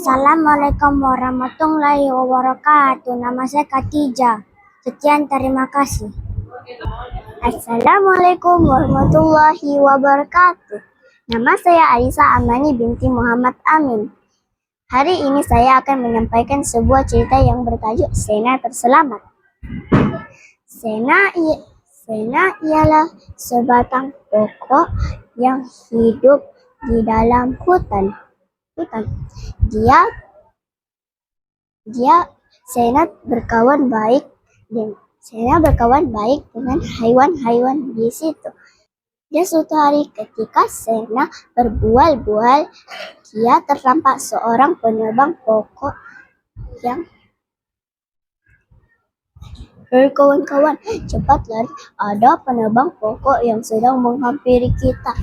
Assalamualaikum warahmatullahi wabarakatuh. Nama saya Khatijah. Sekian, terima kasih. Assalamualaikum warahmatullahi wabarakatuh. Nama saya Aisyah Amani binti Muhammad Amin. Hari ini saya akan menyampaikan sebuah cerita yang bertajuk Sena Terselamat. Sena ialah sebatang pokok yang hidup di dalam hutan. Sena berkawan baik dengan haiwan-haiwan di situ. Dan suatu hari ketika Sena berbual-bual, dia ternampak seorang penebang pokok yang berkawan-kawan. Cepat lari, ada penebang pokok yang sedang menghampiri kita.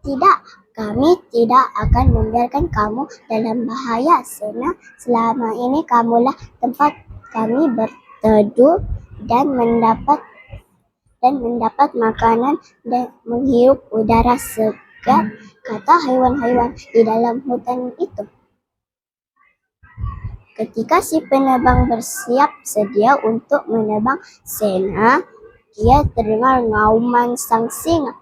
Tidak, kami tidak akan membiarkan kamu dalam bahaya, Sena. Selama ini kamulah tempat kami berteduh dan mendapat makanan dan menghirup udara segar, kata haiwan-haiwan di dalam hutan itu. Ketika si penebang bersiap sedia untuk menebang Sena, dia terdengar ngauman sang singa.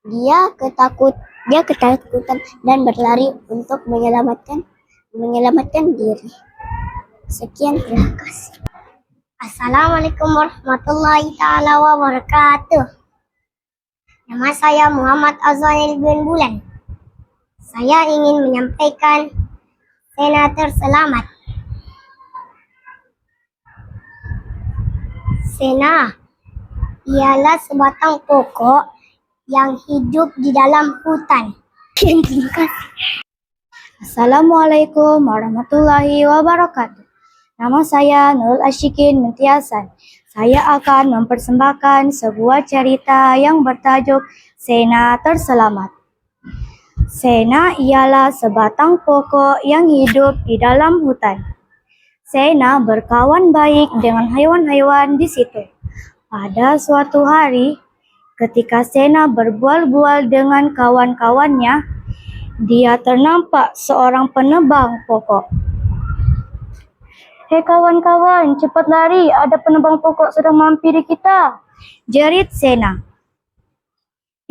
Dia ketakutan dan berlari untuk menyelamatkan diri. Sekian, terima kasih. Assalamualaikum warahmatullahi taala wabarakatuh. Nama saya Muhammad Azwanil bin Bulan. Saya ingin menyampaikan Sena Terselamat. Sena ialah sebatang pokok yang hidup di dalam hutan. Terima kasih. Assalamualaikum warahmatullahi wabarakatuh. Nama saya Nurul Ashikin binti Hasan. Saya akan mempersembahkan sebuah cerita yang bertajuk Sena Terselamat. Sena ialah sebatang pokok yang hidup di dalam hutan. Sena berkawan baik dengan haiwan-haiwan di situ. Pada suatu hari, ketika Sena berbual-bual dengan kawan-kawannya, dia ternampak seorang penebang pokok. "Hei kawan-kawan, cepat lari, ada penebang pokok sedang menghampiri kita," jerit Sena.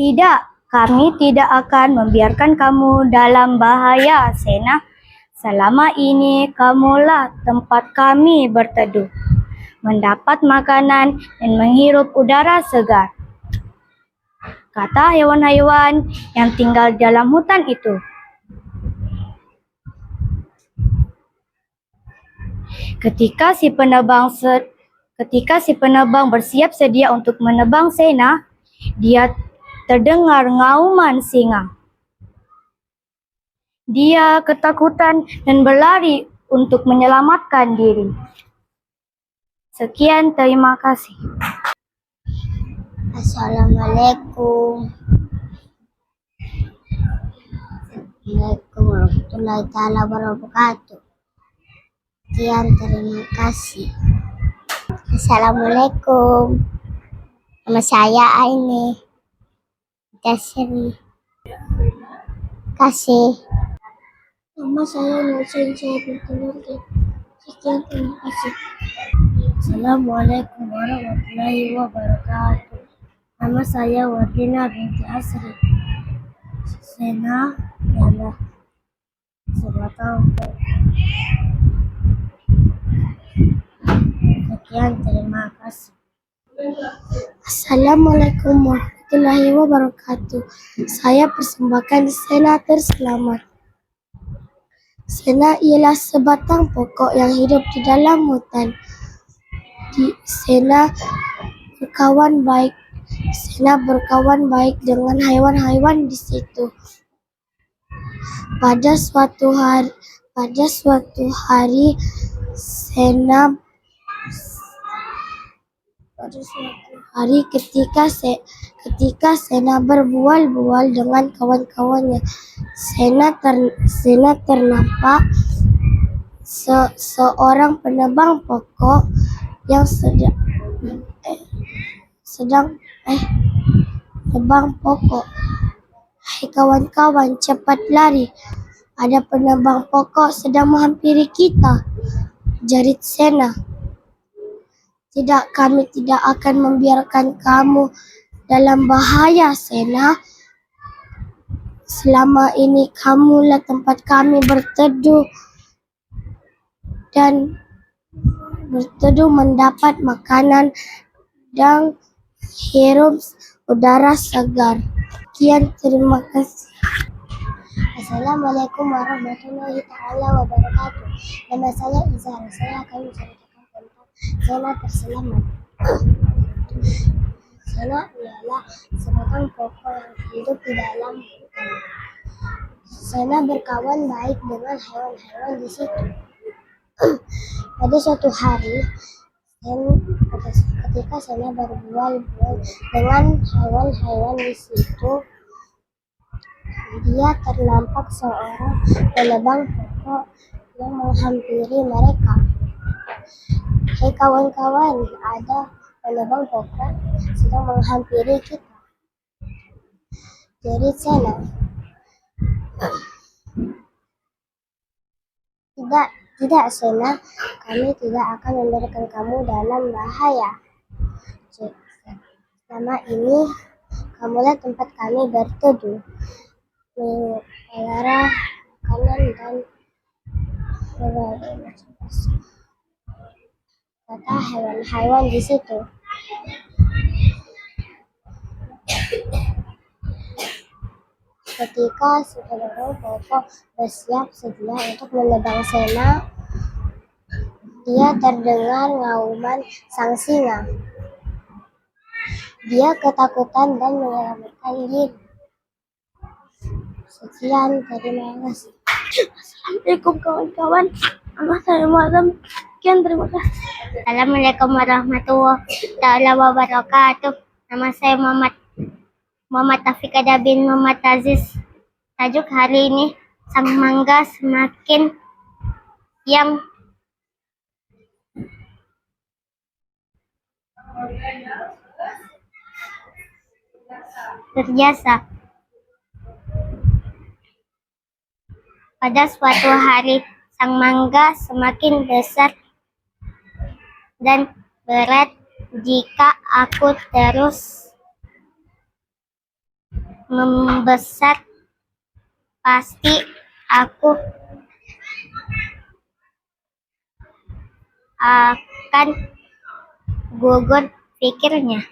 "Tidak, kami tidak akan membiarkan kamu dalam bahaya, Sena. Selama ini kamulah tempat kami berteduh, mendapat makanan dan menghirup udara segar," kata haiwan-haiwan yang tinggal di dalam hutan itu. Ketika si penebang bersiap sedia untuk menebang Sena, dia terdengar ngauman singa. Dia ketakutan dan berlari untuk menyelamatkan diri. Sekian, terima kasih. Assalamualaikum warahmatullahi taala wabarakatuh. Sekian, terima kasih. Assalamualaikum. Nama saya Aini. Kasih. Nama saya Nusin Syed binti Nurul. Sekian, terima kasih. Assalamualaikum warahmatullahi wabarakatuh. Nama saya Wardina binti Asri. Sena ialah sebatang pokok. Sekian, terima kasih. Assalamualaikum warahmatullahi wabarakatuh. Saya persembahkan Sena Terselamat. Sena ialah sebatang pokok yang hidup di dalam hutan. Sena berkawan baik dengan haiwan-haiwan di situ. Pada suatu hari ketika Sena berbual-bual dengan kawan-kawannya, Sena ternampak seorang penebang pokok yang sedang tebang pokok. Hai kawan-kawan, cepat lari. Ada penebang pokok sedang menghampiri kita. Jerit Sena. Tidak, kami tidak akan membiarkan kamu dalam bahaya, Sena. Selama ini kamulah tempat kami berteduh mendapat makanan dan hirup udara segar. Sekian, terima kasih. Assalamualaikum warahmatullahi taala wabarakatuh. Nama saya Izhar. Saya akan menceritakan tentang Sena terselamat. Sena ialah sebatang pokok yang hidup di dalam hutan. Sena berkawan baik dengan hewan-hewan di situ. Pada suatu hari, ketika Sena berbual-bual dengan hewan-hewan di situ, dia ternampak seorang penebang pokok yang menghampiri mereka. Hei kawan-kawan, ada penebang pokok sedang menghampiri kita. Jerit Sena. Tidak Sena, kami tidak akan membiarkan kamu dalam bahaya. Selama ini, kamulah tempat kami berteduh, melihara makanan dan kata hewan-hewan di situ. Ketika si penebang pokok bersiap sedia untuk menebang Sena, dia terdengar ngauman sang singa. Dia ketakutan dan menyelamatkan diri. Sekian, terima kasih. Assalamualaikum kawan-kawan. Nama saya Muazzam. Sekian, terima kasih. Assalamualaikum warahmatullahi wabarakatuh. Nama saya Muhammad Taufik Ada bin Muhammad Aziz. Tajuk hari ini, sang mangga semakin yang berjasa. Pada suatu hari, sang mangga semakin besar dan berat. Jika aku terus membesar, pasti aku akan gugur, pikirnya.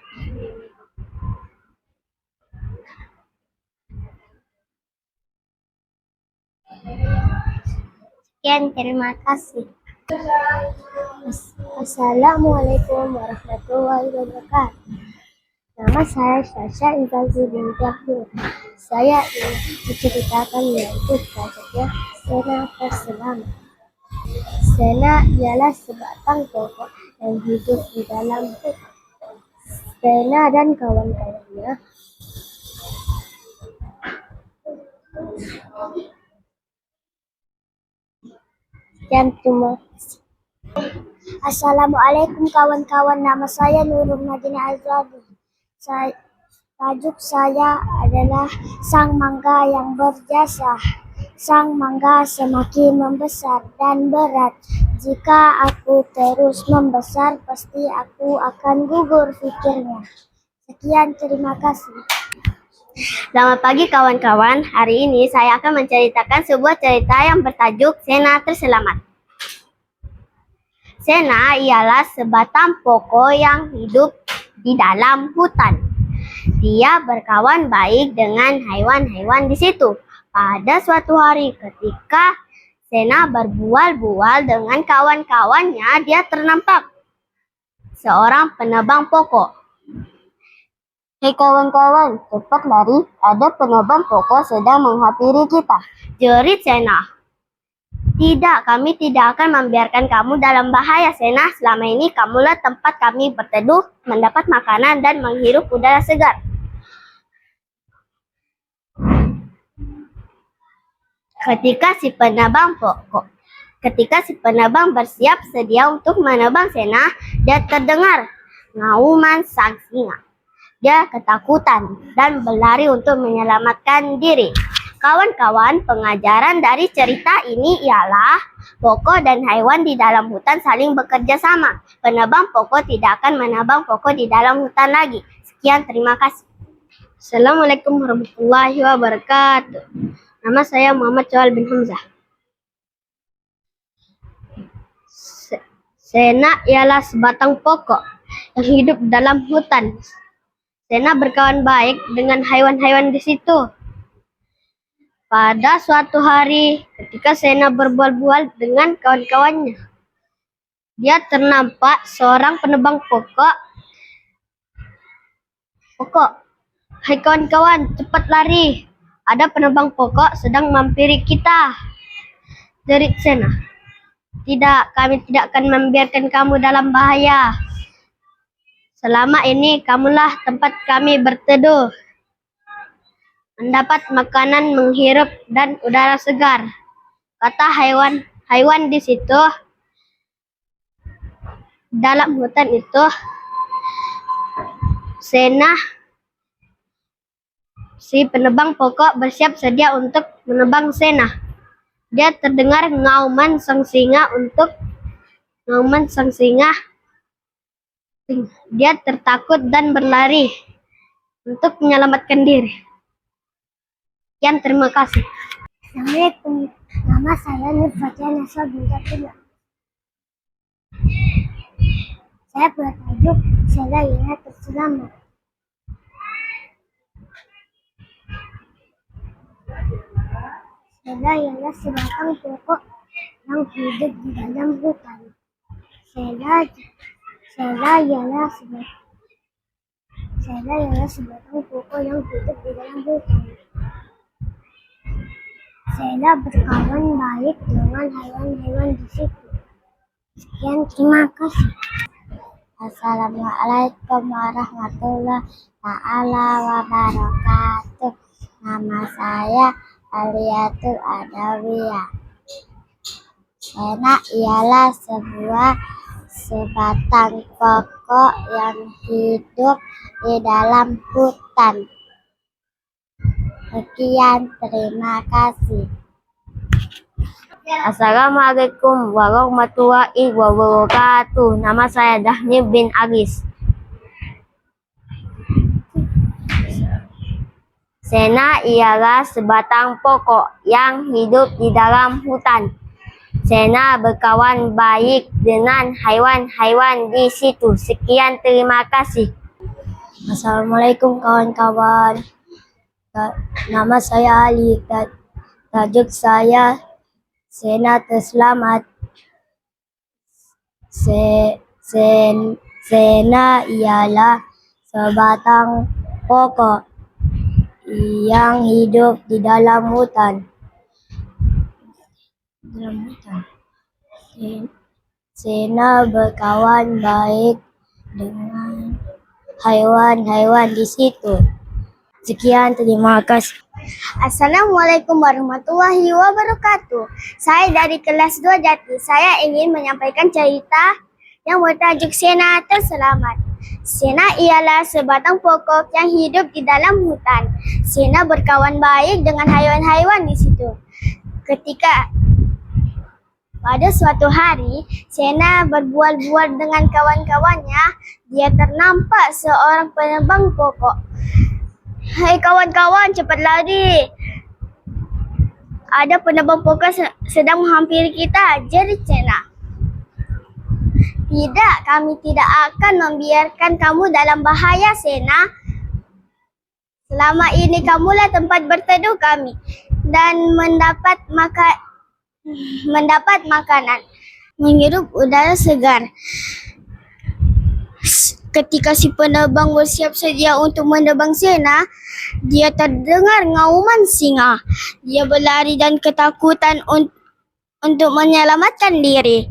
Sekian, terima kasih. Assalamualaikum warahmatullahi wabarakatuh. Nama saya Syasha Intansi binti Abdul. Saya ingin menceritakan yaitu tajuknya Sena terselamat. Sena ialah sebatang pokok yang hidup di dalam hutan. Sena dan kawan-kawannya dan terima kasih. Assalamualaikum kawan-kawan, nama saya Nurul Madinah Azadi. Tajuk saya adalah sang mangga yang berjasa. Sang mangga semakin membesar dan berat. Jika aku terus membesar, pasti aku akan gugur, pikirnya. Sekian, terima kasih. Selamat pagi kawan-kawan. Hari ini saya akan menceritakan sebuah cerita yang bertajuk Sena terselamat. Sena ialah sebatang pokok yang hidup di dalam hutan. Dia berkawan baik dengan hewan-hewan di situ. Pada suatu hari, ketika Sena berbual-bual dengan kawan-kawannya, dia ternampak seorang penebang pokok. Hei kawan-kawan, cepat lari. Ada penebang pokok sedang menghampiri kita. Jerit Sena. Tidak, kami tidak akan membiarkan kamu dalam bahaya, Sena. Selama ini kamulah tempat kami berteduh, mendapat makanan dan menghirup udara segar. Ketika si penebang bersiap sedia untuk menebang Sena, dia terdengar ngauman sang singa. Dia ketakutan dan berlari untuk menyelamatkan diri. Kawan-kawan, pengajaran dari cerita ini ialah pokok dan haiwan di dalam hutan saling bekerja sama. Penebang pokok tidak akan menebang pokok di dalam hutan lagi. Sekian, terima kasih. Assalamualaikum warahmatullahi wabarakatuh. Nama saya Muhammad Syawal bin Hamzah. Sena ialah sebatang pokok yang hidup dalam hutan. Sena berkawan baik dengan haiwan-haiwan di situ. Pada suatu hari, ketika Sena berbual-bual dengan kawan-kawannya, dia ternampak seorang penebang pokok. Hai kawan-kawan, cepat lari. Ada penebang pokok sedang menghampiri kita, jerit Sena. Tidak, kami tidak akan membiarkan kamu dalam bahaya. Selama ini kamulah tempat kami berteduh, mendapat makanan, menghirup dan udara segar, kata haiwan di situ. Dalam hutan itu, Sena, si penebang pokok, bersiap sedia untuk menebang Sena. Dia terdengar ngauman sang singa. Dia tertakut dan berlari untuk menyelamatkan diri. Sekian, terima kasih. Assalamualaikum. Nama saya Nur Fatia Naswa binti Abdullah. Saya bertajuk Sela Ialah Terselamat. Sela ialah sebatang pokok yang hidup di dalam hutan. Sela ialah sebatang pokok yang hidup di dalam hutan. Sela berkawan baik dengan haiwan-haiwan di situ. Sekian, terima kasih. Assalamualaikum warahmatullahi ta'ala wabarakatuh. Nama saya Aliyatul Adawiyah. Sena ialah sebatang pokok yang hidup di dalam hutan. Sekian, terima kasih. Assalamualaikum warahmatullahi wabarakatuh. Nama saya Dahni bin Agis. Sena ialah sebatang pokok yang hidup di dalam hutan. Sena berkawan baik dengan haiwan-haiwan di situ. Sekian, terima kasih. Assalamualaikum kawan-kawan. Nama saya Ali. Tajuk saya Sena Terselamat. Sena ialah sebatang pokok yang hidup di dalam hutan. Sena berkawan baik dengan haiwan-haiwan di situ. Sekian, terima kasih. Assalamualaikum warahmatullahi wabarakatuh. Saya dari kelas 2 Jati. Saya ingin menyampaikan cerita yang bertajuk Sena Terselamat. Sena ialah sebatang pokok yang hidup di dalam hutan. Sena berkawan baik dengan haiwan-haiwan di situ. Pada suatu hari, Sena berbual-bual dengan kawan-kawannya. Dia ternampak seorang penebang pokok. Hai kawan-kawan, cepat lari. Ada penebang pokok sedang menghampiri kita, jerit Sena. Tidak, kami tidak akan membiarkan kamu dalam bahaya, Sena. Selama ini kamulah tempat berteduh kami dan mendapat makanan, menghirup udara segar. Ketika si penebang bersiap sedia untuk menebang Sena, dia terdengar ngauman singa. Dia berlari dan ketakutan untuk menyelamatkan diri.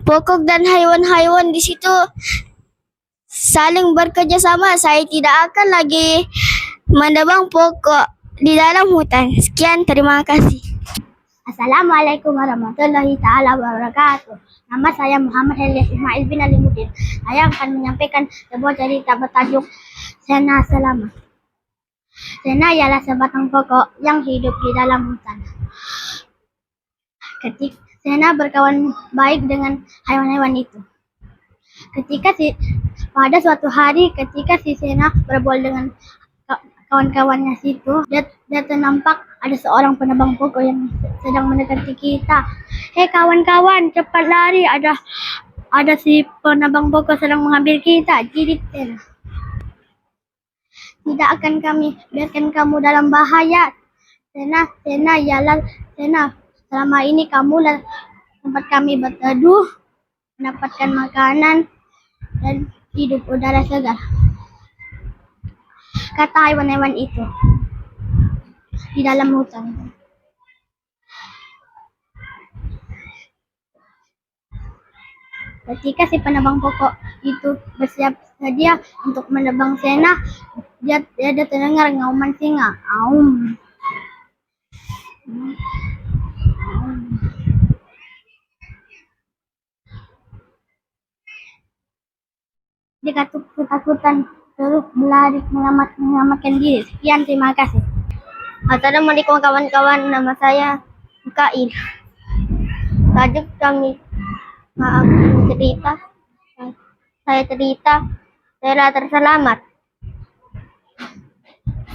Pokok dan haiwan-haiwan di situ saling bekerja sama. Saya tidak akan lagi menebang pokok di dalam hutan. Sekian, terima kasih. Assalamualaikum warahmatullahi ta'ala wabarakatuh. Nama saya Muhammad Ilyas Ismail bin Alimuddin. Saya akan menyampaikan sebuah cerita bertajuk Sena selamat. Sena ialah sebatang pokok yang hidup di dalam hutan. Sena berkawan baik dengan hewan-hewan itu. Pada suatu hari ketika si Sena berbual dengan kawan-kawannya situ, dia ternampak ada seorang penebang pokok yang sedang mendekati kita. Hei kawan-kawan, cepat lari, ada si penebang pokok sedang menghampiri kita. Jirit Sena. Tidak akan kami biarkan kamu dalam bahaya. Sena, selama ini kamulah tempat kami berteduh, mendapatkan makanan, dan hidup udara segar. Kata hewan-hewan itu di dalam hutan. Ketika si penebang pokok itu bersiap sedia untuk menebang Sena, dia terdengar ngauman singa. Aum. Dia ketakutan terus berlari menyelamatkan diri. Sekian, terima kasih. Assalamualaikum kawan-kawan, nama saya Mikail. Tajuk kami cerita Sela terselamat.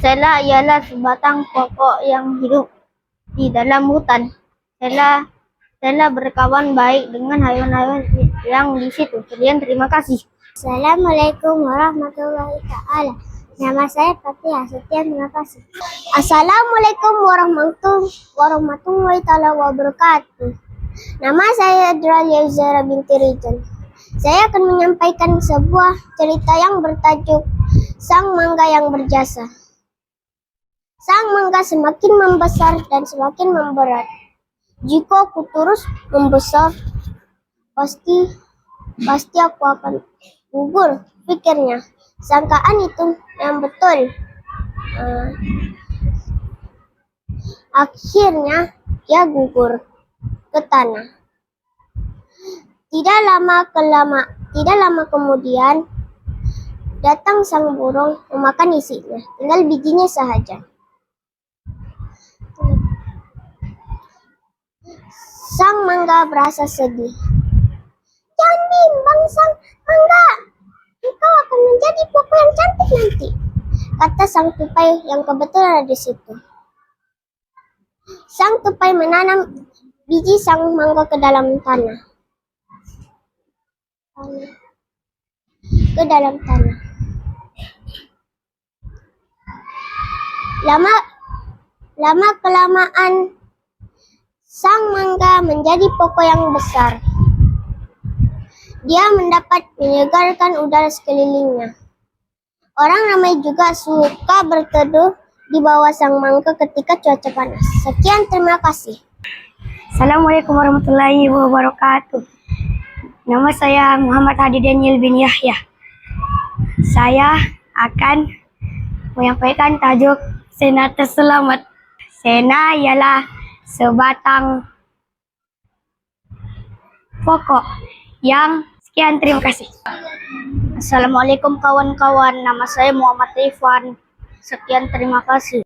Sela ialah sebatang pokok yang hidup di dalam hutan. Sela berkawan baik dengan hewan-hewan yang di situ. Sekian, terima kasih. Assalamualaikum warahmatullahi ta'ala. Nama saya Fatihah. Sekian, terima kasih. Assalamualaikum warahmatullahi ta'ala wabarakatuh. Nama saya Adralia Zara binti Rizal. Saya akan menyampaikan sebuah cerita yang bertajuk Sang Mangga yang Berjasa. Sang mangga semakin membesar dan semakin memberat. Jika aku terus membesar, pasti aku akan gugur, pikirnya. Sangkaan itu yang betul. Akhirnya ia gugur ke tanah. Tidak lama kemudian datang sang burung memakan isinya, tinggal bijinya saja. Sang mangga berasa sedih. Jangan bimbang sang mangga, engkau akan menjadi pokok yang cantik nanti, kata sang tupai yang kebetulan ada di situ. Sang tupai menanam biji sang mangga ke dalam tanah. Lama kelamaan sang mangga menjadi pokok yang besar. Dia mendapat menyegarkan udara sekelilingnya. Orang ramai juga suka berteduh di bawah sang mangga ketika cuaca panas. Sekian, terima kasih. Assalamualaikum warahmatullahi wabarakatuh. Nama saya Muhammad Hadi Daniel bin Yahya. Saya akan menyampaikan tajuk Sena terselamat. Sena ialah sebatang pokok yang sekian, terima kasih. Assalamualaikum kawan-kawan, nama saya Muhammad Irfan. Sekian, terima kasih.